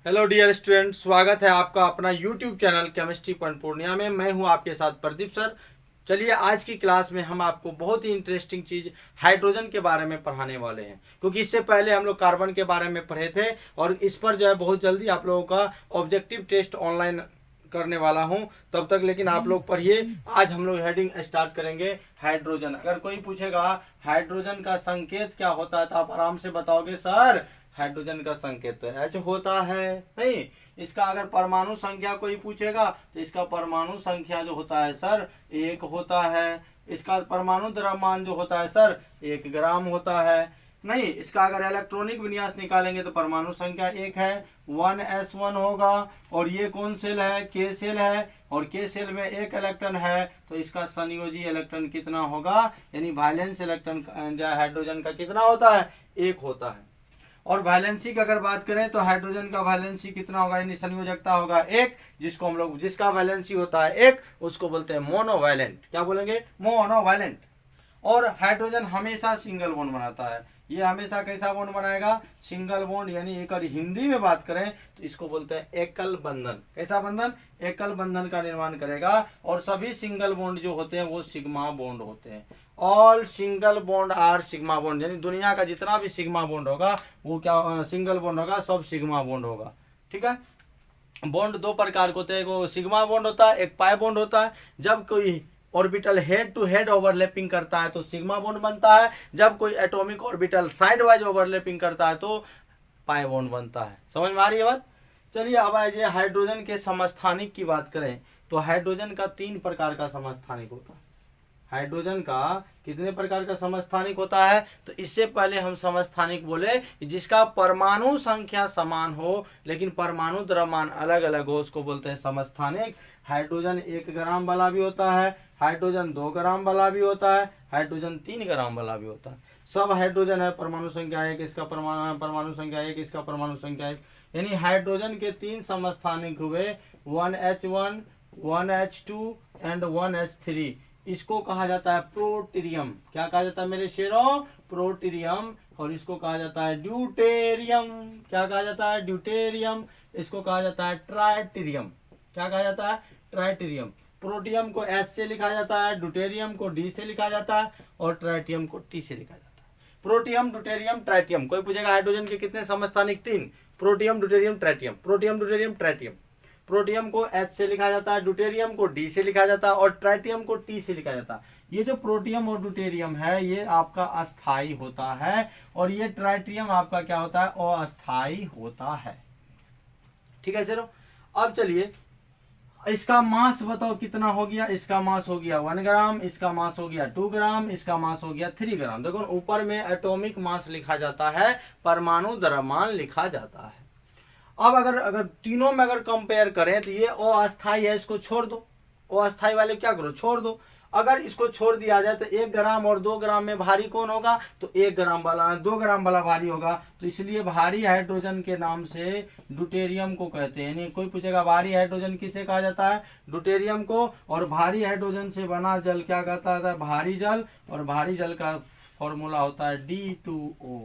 Hello dear student, स्वागत है आपका अपना YouTube channel chemistry point Purnia में। मैं हूं आपके साथ प्रदीप सर। चलिए, आज की क्लास में हम आपको बहुत ही इंटरेस्टिंग चीज़ हाइड्रोजन के बारे में पढ़ाने वाले हैं, क्योंकि इससे पहले हम लोग कार्बन के बारे में पढ़े थे और इस पर जो है बहुत जल्दी आप लोगों का ऑब्जेक्टिव टेस्ट ऑनलाइन करने वाला हूं। तब तक लेकिन आप लोग पढ़िए। आज हम लोग हेडिंग स्टार्ट करेंगे हाइड्रोजन। अगर कोई पूछेगा हाइड्रोजन का संकेत क्या होता है तो आप आराम से बताओगे सर हाइड्रोजन का संकेत तो H होता है। नहीं, इसका अगर परमाणु संख्या कोई पूछेगा तो इसका परमाणु संख्या जो होता है सर 1 होता है। इसका परमाणु द्रव्यमान जो होता है सर 1 ग्राम होता है। नहीं, इसका अगर इलेक्ट्रॉनिक विन्यास निकालेंगे तो परमाणु संख्या 1 है, 1s1 होगा। और ये कौन सेल है? K सेल है, और K सेल में 1 इलेक्ट्रॉन है तो इसका संयोजी इलेक्ट्रॉन कितना होगा, यानी वैलेंस इलेक्ट्रॉन हाइड्रोजन का कितना होता है? 1 होता है। और वैलेंसी की अगर बात करें तो हाइड्रोजन का वैलेंसी कितना होगा, यानी संयोजकता होगा 1, जिसको हम लोग जिसका वैलेंसी होता है 1 उसको बोलते हैं मोनोवैलेंट। क्या बोलेंगे? मोनोवैलेंट। और हाइड्रोजन हमेशा सिंगल बॉन्ड बनाता है। ये हमेशा कैसा बॉन्ड बनाएगा? Single bond. यानी एक और हिंदी में बात करें तो इसको बोलते हैं एकल बंधन। कैसा बंधन? एकल बंधन का निर्माण करेगा। और सभी सिंगल बॉन्ड जो होते हैं वो सिग्मा बॉन्ड होते हैं। All single bond are sigma bond, यानी दुनिया का जितना भी सिग्मा बॉन्ड होगा वो क्या सिंगल बॉन्ड होगा, सब सिग्मा बॉन्ड होगा। ठीक है। बॉन्ड दो प्रकार के होते हैं, एक सिग्मा बॉन्ड होता है, एक पाई बॉन्ड होता है। जब कोई orbital head to head overlapping करता है तो सिग्मा बॉन्ड बनता है। जब कोई atomic orbital side wise overlapping करता है तो पाई बॉन्ड बनता है। समझ में आ रही है बात? चलिए, अब आइए हाइड्रोजन के समस्थानिक की बात करें तो हाइड्रोजन का 3 प्रकार का समस्थानिक होता है। हाइड्रोजन का कितने प्रकार का समस्थानिक होता है? तो इससे पहले हम समस्थानिक बोले जिसका परमाणु संख्या समान हो लेकिन परमाणु द्रव्यमान अलग अलग हो, उसको बोलते हैं समस्थानिक। हाइड्रोजन 1 ग्राम वाला भी होता है, हाइड्रोजन 2 ग्राम वाला भी होता है, हाइड्रोजन 3 ग्राम वाला भी होता है। सब हाइड्रोजन है, परमाणु संख्या 1, इसका परमाणु संख्या 1, इसका परमाणु संख्या 1। यानी हाइड्रोजन के 3 समस्थानिक हुए, 1H1, 1H2 एंड 1H3। इसको कहा जाता है प्रोटीरियम। क्या कहा जाता है मेरे शेरों? प्रोटीरियम। और इसको कहा जाता है ड्यूटेरियम। क्या कहा जाता है? ड्यूटेरियम। इसको कहा जाता है ट्राइटेरियम। क्या कहा जाता है? ट्राइटेरियम। प्रोटियम को S से लिखा जाता है, ड्यूटेरियम को D से लिखा जाता है और ट्राइटियम को T से लिखा जाता है। Protium, deuterium, tritium. कोई पूछेगा हाइड्रोजन के कितने समस्थानिक? 3। Protium, deuterium, tritium. Protium, deuterium, tritium. Protium को H से लिखा जाता है, ड्यूटेरियम को D से लिखा जाता है और ट्राइटियम को T से लिखा जाता है। ये जो प्रोटियम और ड्यूटेरियम है ये आपका अस्थाई होता है और ये ट्राइटियम आपका क्या होता है? अस्थाई होता है। ठीक है सर। अब चलिए, इसका मास बताओ कितना हो गया? इसका मास हो गया 1 ग्राम, इसका मास हो गया 2 ग्राम, इसका मास हो गया 3 ग्राम। देखो ऊपर में एटॉमिक मास लिखा जाता है, परमाणु द्रव्यमान लिखा जाता है। अब अगर तीनों में अगर कंपेयर करें तो ये अस्थाई है, इसको छोड़ दो। अस्थाई वाले क्या करो? छोड़ दो। अगर इसको छोड़ दिया जाए तो 1 ग्राम और 2 ग्राम में भारी कौन होगा? तो 1 ग्राम वाला 2 ग्राम वाला भारी होगा। तो इसलिए भारी हाइड्रोजन के नाम से ड्यूटेरियम को कहते हैं। यानी कोई पूछेगा भारी हाइड्रोजन किसे कहा जाता है? ड्यूटेरियम को। और भारी हाइड्रोजन से बना जल क्या कहता है? भारी जल। और भारी जल का फॉर्मूला होता है D2O।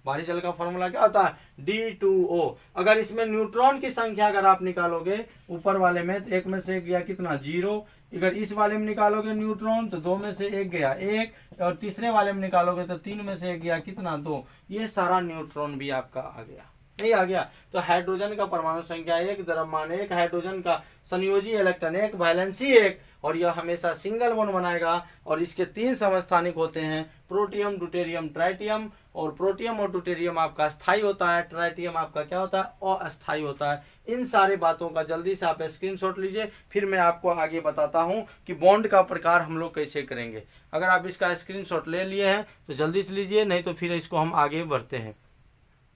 भारी जल का फॉर्मूला क्या होता है? D2O। अगर इसमें न्यूट्रॉन की संख्या अगर आप निकालोगे ऊपर वाले में तो 1 में से 1 गया कितना? 0। अगर इस वाले में निकालोगे न्यूट्रॉन तो 2 में से 1 गया 1। और तीसरे वाले में निकालोगे तो 3 में से 1 गया कितना? 2। ये सारा न्यूट्रॉन भी आपका आ गया। नहीं आ गया? तो हाइड्रोजन का परमाणु संख्या 1, द्रव्यमान 1, हाइड्रोजन का संयोजी इलेक्ट्रॉन 1, वैलेंसी 1 और यह हमेशा सिंगल बॉन्ड बनाएगा। और इसके 3 समस्थानिक होते हैं, प्रोटियम, ड्यूटेरियम, ट्राइटियम। और प्रोटियम और ड्यूटेरियम आपका स्थायी होता है, ट्राइटियम आपका क्या होता है? अस्थायी होता है। इन सारे बातों का जल्दी से आप स्क्रीनशॉट लीजिए, फिर मैं आपको आगे बताता हूं कि बॉन्ड का प्रकार हम लोग कैसे करेंगे। अगर आप इसका स्क्रीनशॉट ले लिए हैं तो जल्दी से लीजिए, नहीं तो फिर इसको हम आगे बढ़ते हैं।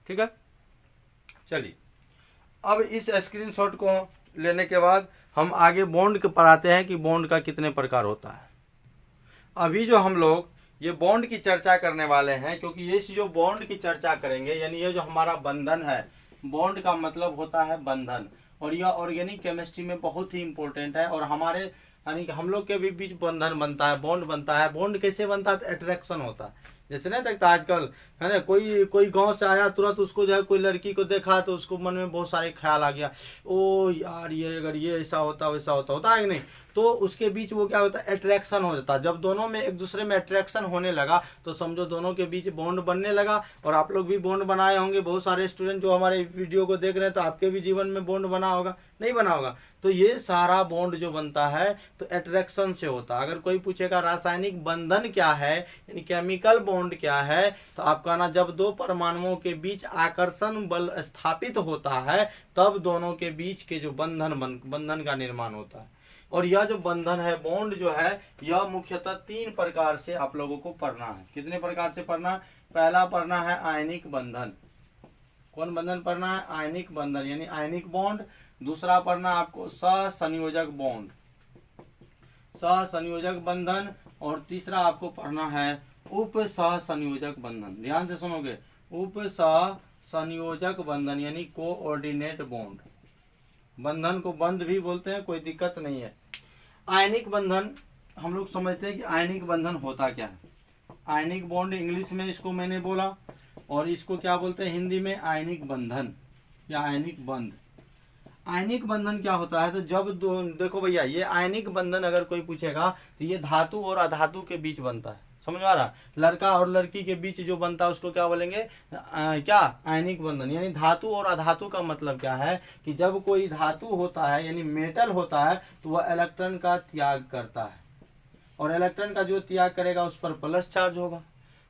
ठीक है। चलिए, अब इस स्क्रीनशॉट को लेने के बाद हम आगे बॉन्ड के पर आते हैं कि बॉन्ड का कितने प्रकार होता है। अभी जो हम लोग ये बॉन्ड की चर्चा करने वाले हैं, क्योंकि ये जो बॉन्ड की चर्चा करेंगे यानी ये जो हमारा बंधन है, बॉन्ड का मतलब होता है बंधन। और यह ऑर्गेनिक केमिस्ट्री में बहुत ही इंपॉर्टेंट है। और हमारे यानी कि हम लोग के भी बीच बंधन बनता है, बॉन्ड बनता है। बॉन्ड कैसे बनता है? तो अट्रैक्शन होता है। जैसे नहीं देखता आजकल है ना। कोई कोई गांव से आया, तुरंत उसको जो है कोई लड़की को देखा तो उसको मन में बहुत सारे ख्याल आ गया, ओ यार ये अगर ये ऐसा होता वैसा होता है कि नहीं। तो उसके बीच वो क्या होता है, अट्रैक्शन हो जाता है। जब दोनों में एक दूसरे में अट्रैक्शन होने लगा तो समझो दोनों के बीच बॉन्ड बनने लगा। और आप लोग भी बॉन्ड बनाए होंगे, बहुत सारे स्टूडेंट जो हमारे वीडियो को देख रहे हैं तो आपके भी जीवन में बॉन्ड बना होगा, नहीं बना होगा। तो ये सारा बॉन्ड जो बनता है तो अट्रैक्शन से होता है। अगर कोई पूछेगा रासायनिक बंधन क्या है, यानी केमिकल बॉन्ड क्या है, तो आप कहना जब दो परमाणुओं के बीच आकर्षण बल स्थापित होता है तब दोनों के बीच के जो बंधन का निर्माण होता है। और यह जो बंधन है, बॉन्ड जो है, यह मुख्यतः 3 प्रकार से आप लोगों को पढ़ना है। कितने प्रकार से पढ़ना है? पहला पढ़ना है आयनिक बंधन। कौन बंधन पढ़ना है? आयनिक बंधन यानी आयनिक बॉन्ड। दूसरा पढ़ना आपको सहसंयोजक बॉन्ड, सहसंयोजक बंधन। और तीसरा आपको पढ़ना है उप सहसंयोजक बंधन। ध्यान से सुनोगे, उप सहसंयोजक बंधन यानी कोऑर्डिनेट बॉन्ड। बंधन को बंध भी बोलते हैं, कोई दिक्कत नहीं है। आयनिक बंधन हम लोग समझते हैं कि आयनिक बंधन होता क्या है। आयनिक बॉन्ड इंग्लिश में इसको मैंने बोला, और इसको क्या बोलते हैं हिंदी में? आयनिक बंधन या आयनिक बंध। आयनिक बंधन क्या होता है? तो जब देखो भैया, ये आयनिक बंधन अगर कोई पूछेगा तो ये धातु और अधातु के बीच बनता है। समझ आ रहा? लड़का और लड़की के बीच जो बनता है उसको क्या बोलेंगे? क्या? आयनिक बंधन। यानी धातु और अधातु का मतलब क्या है कि जब कोई धातु होता है यानी मेटल होता है तो वह इलेक्ट्रॉन का त्याग करता है, और इलेक्ट्रॉन का जो त्याग करेगा उस पर प्लस चार्ज होगा।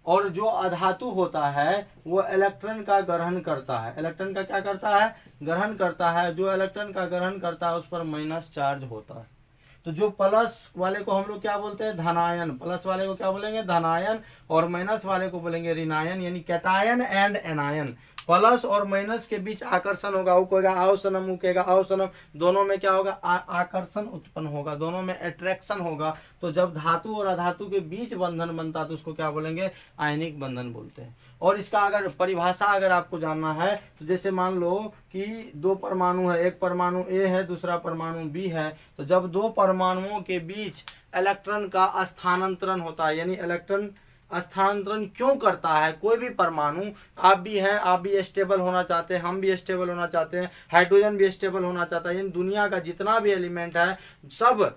और जो अधातु होता है वो इलेक्ट्रॉन का ग्रहण करता है। इलेक्ट्रॉन का क्या करता है? ग्रहण करता है। जो इलेक्ट्रॉन का ग्रहण करता है उस पर माइनस चार्ज होता है। तो जो प्लस वाले को हम लोग क्या बोलते हैं? धनायन। प्लस वाले को क्या बोलेंगे? धनायन। और माइनस वाले को बोलेंगे ऋणायन, यानी कैटायन एंड एनायन। प्लस और माइनस के बीच आकर्षण होगा। वो कहेगा आओ सनम, वो कहेगा आओ सनम। दोनों में क्या होगा? आकर्षण उत्पन्न होगा, दोनों में अट्रैक्शन होगा। तो जब धातु और अधातु के बीच बंधन बनता है तो उसको क्या बोलेंगे? आयनिक बंधन बोलते हैं। और इसका अगर परिभाषा अगर आपको जानना है तो जैसे मान लो कि 2 परमाणु है, एक परमाणु ए है, दूसरा परमाणु बी है। तो जब 2 परमाणुओं के बीच इलेक्ट्रॉन का स्थानांतरण होता है, यानी इलेक्ट्रॉन स्थानांतरण क्यों करता है कोई भी परमाणु? आप भी हैं, आप भी स्टेबल होना चाहते हैं, हम भी स्टेबल होना चाहते हैं, हाइड्रोजन भी स्टेबल होना चाहता है। यानी दुनिया का जितना भी एलिमेंट है सब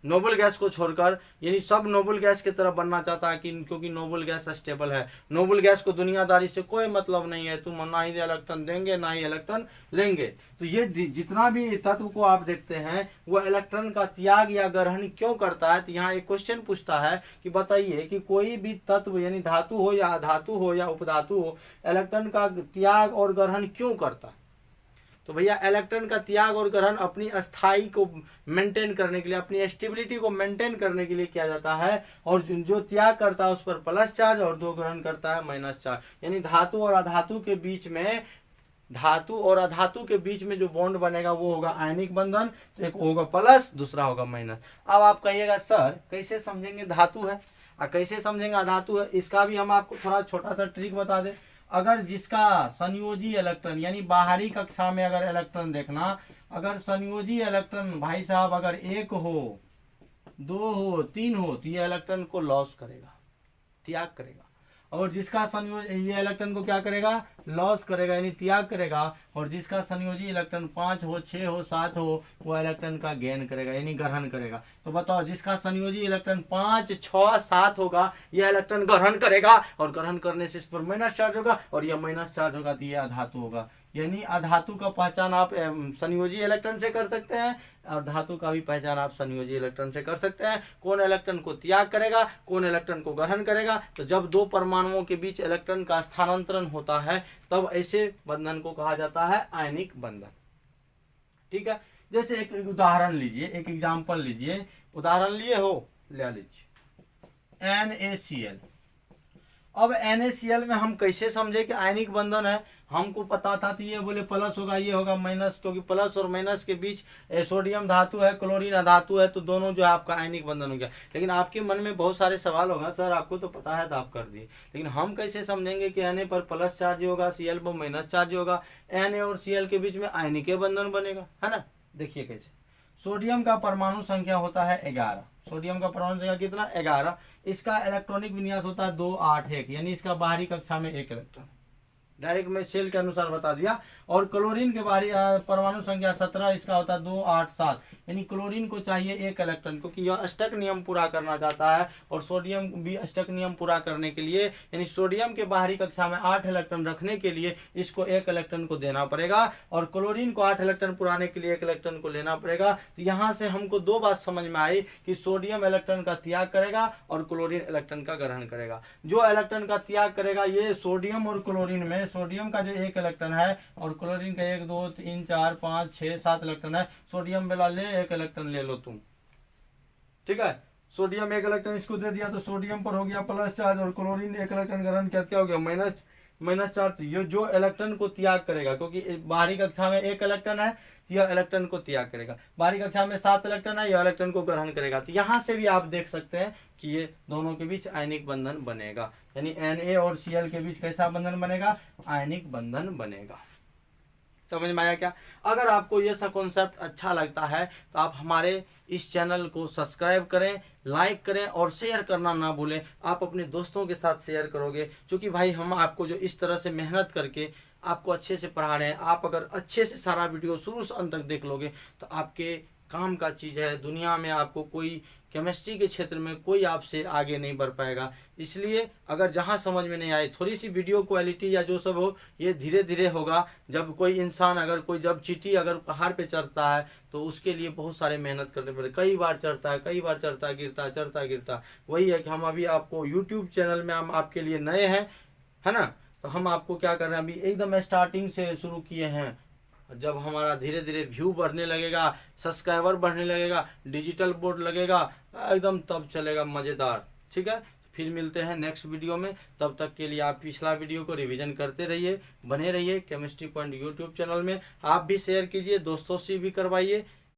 नोबल गैस को छोड़कर, यानी सब नोबल गैस की तरफ बनना चाहता है, क्योंकि नोबल गैस स्टेबल है। नोबल गैस को दुनियादारी से कोई मतलब नहीं है, तुम ना ही इलेक्ट्रॉन देंगे ना ही इलेक्ट्रॉन लेंगे। तो ये जितना भी तत्व को आप देखते हैं वो इलेक्ट्रॉन का त्याग या ग्रहण क्यों करता है। तो यहाँ एक क्वेश्चन पूछता है कि बताइए कि कोई भी तत्व यानी धातु हो या अधातु हो या उपधातु हो, इलेक्ट्रॉन का त्याग और ग्रहण क्यों करता है? तो भैया इलेक्ट्रॉन का त्याग और ग्रहण अपनी अस्थाई को मेंटेन करने के लिए, अपनी स्टेबिलिटी को मेंटेन करने के लिए किया जाता है। और जो त्याग करता है उस पर प्लस चार्ज और जो ग्रहण करता है माइनस चार्ज। यानी धातु और अधातु के बीच में, धातु और अधातु के बीच में जो बॉन्ड बनेगा वो होगा आयनिक बंधन। तो एक होगा प्लस, दूसरा होगा माइनस। अब आप कहिएगा सर कैसे समझेंगे धातु है और कैसे समझेंगे अधातु है? इसका भी हम आपको थोड़ा छोटा सा ट्रिक बता दें। अगर जिसका संयोजी इलेक्ट्रॉन यानी बाहरी कक्षा में अगर इलेक्ट्रॉन देखना, अगर संयोजी इलेक्ट्रॉन भाई साहब अगर 1 हो, 2 हो, 3 हो तो ये इलेक्ट्रॉन को लॉस करेगा, त्याग करेगा। और जिसका संयोजी, ये इलेक्ट्रॉन को क्या करेगा? लॉस करेगा यानी त्याग करेगा। और जिसका संयोजी इलेक्ट्रॉन 5 हो, 6 हो, 7 हो, वो इलेक्ट्रॉन का गेन करेगा यानी ग्रहण करेगा। तो बताओ जिसका संयोजी इलेक्ट्रॉन 5, 6, 7 होगा यह इलेक्ट्रॉन ग्रहण करेगा, और ग्रहण करने से इस पर माइनस चार्ज होगा, और यह माइनस चार्ज होगा तो यह अधातु होगा। यानी अधातु का पहचान आप संयोजी इलेक्ट्रॉन से कर सकते हैं, और धातु का भी पहचान आप संयोजी इलेक्ट्रॉन से कर सकते हैं। कौन इलेक्ट्रॉन को त्याग करेगा, कौन इलेक्ट्रॉन को ग्रहण करेगा। तो जब 2 परमाणुओं के बीच इलेक्ट्रॉन का स्थानांतरण होता है तब ऐसे बंधन को कहा जाता है आयनिक बंधन। ठीक है, जैसे एक उदाहरण लीजिए, एक एग्जाम्पल लीजिए। उदाहरण लिए हो, ले लीजिए NaCl। अब NaCl में हम कैसे समझे कि आयनिक बंधन है? हमको पता था तो ये बोले प्लस होगा, ये होगा माइनस, क्योंकि प्लस और माइनस के बीच सोडियम धातु है, क्लोरीन अधातु है, तो दोनों जो है आपका आयनिक बंधन हो गया। लेकिन आपके मन में बहुत सारे सवाल होगा, सर आपको तो पता है तो आप कर दिए, लेकिन हम कैसे समझेंगे कि Na पर प्लस चार्ज होगा, Cl पर माइनस चार्ज होगा, Na और Cl के बीच में आयनिक बंधन बनेगा, है ना। देखिए कैसे। सोडियम का परमाणु संख्या होता है 11। सोडियम का परमाणु संख्या कितना? 11। इसका इलेक्ट्रॉनिक विन्यास होता है 2 8 1, यानी इसका बाहरी कक्षा में 1 इलेक्ट्रॉन। डायरेक्ट मैं सेल के अनुसार बता दिया। और क्लोरीन के बाहरी परमाणु संख्या 17, इसका होता है 2 8 7, यानी क्लोरीन को चाहिए 1 इलेक्ट्रॉन, क्योंकि यह अष्टक नियम पूरा करना चाहता है। और सोडियम भी अष्टक नियम पूरा करने के लिए, यानी सोडियम के बाहरी कक्षा में 8 इलेक्ट्रॉन रखने के लिए इसको 1 इलेक्ट्रॉन को देना पड़ेगा, और क्लोरीन को 8 इलेक्ट्रॉन पुराने के लिए 1 इलेक्ट्रॉन को लेना पड़ेगा। तो यहाँ से हमको 2 बात समझ में आई कि सोडियम इलेक्ट्रॉन का त्याग करेगा और क्लोरीन इलेक्ट्रॉन का ग्रहण करेगा। जो इलेक्ट्रॉन का त्याग करेगा, ये सोडियम और क्लोरीन में सोडियम का जो 1 इलेक्ट्रॉन है और क्लोरीन का 1 2 3 4 5 6 7 इलेक्ट्रॉन है। सोडियम वाला ले 1 इलेक्ट्रॉन ले लो तुम, ठीक है। सोडियम 1 इलेक्ट्रॉन इसको दे दिया तो सोडियम पर हो गया प्लस चार्ज, और क्लोरीन 1 इलेक्ट्रॉन ग्रहण किया, क्या हो गया माइनस चार्ज। ये जो इलेक्ट्रॉन को त्याग करेगा, क्योंकि बाहरी कक्षा में 1 इलेक्ट्रॉन है, यह इलेक्ट्रॉन को त्याग करेगा। बाहरी कक्षा में 7 इलेक्ट्रॉन है, यह इलेक्ट्रॉन को ग्रहण करेगा। तो यहाँ से भी आप देख सकते हैं कि ये दोनों के बीच आयनिक बंधन बनेगा, यानी Na और Cl के बीच कैसा बंधन बनेगा? आयनिक बंधन बनेगा। समझ में आया क्या? अगर आपको ये सब कॉन्सेप्ट अच्छा लगता है तो आप हमारे इस चैनल को सब्सक्राइब करें, लाइक करें और शेयर करना ना भूलें। आप अपने दोस्तों के साथ शेयर करोगे, क्योंकि भाई हम आपको जो इस तरह से मेहनत करके आपको अच्छे से पढ़ा रहे हैं, आप अगर अच्छे से सारा वीडियो शुरू से अंत तक देख लोगे तो आपके काम का चीज़ है। दुनिया में आपको कोई केमिस्ट्री के क्षेत्र में कोई आपसे आगे नहीं बढ़ पाएगा। इसलिए अगर जहाँ समझ में नहीं आए, थोड़ी सी वीडियो क्वालिटी या जो सब हो, ये धीरे धीरे होगा। जब कोई इंसान जब चींटी अगर पहाड़ पे चढ़ता है तो उसके लिए बहुत सारे मेहनत करने पड़ते, कई बार चढ़ता है, गिरता गिरता। वही है कि हम अभी आपको यूट्यूब चैनल में हम आपके लिए नए हैं, है ना। तो हम आपको क्या कर रहे हैं, अभी एकदम स्टार्टिंग से शुरू किए हैं। जब हमारा धीरे धीरे व्यू बढ़ने लगेगा, सब्सक्राइबर बढ़ने लगेगा, डिजिटल बोर्ड लगेगा एकदम, तब चलेगा मज़ेदार। ठीक है, फिर मिलते हैं नेक्स्ट वीडियो में। तब तक के लिए आप पिछला वीडियो को रिवीजन करते रहिए, बने रहिए केमिस्ट्री पॉइंट यूट्यूब चैनल में। आप भी शेयर कीजिए, दोस्तों से भी करवाइए।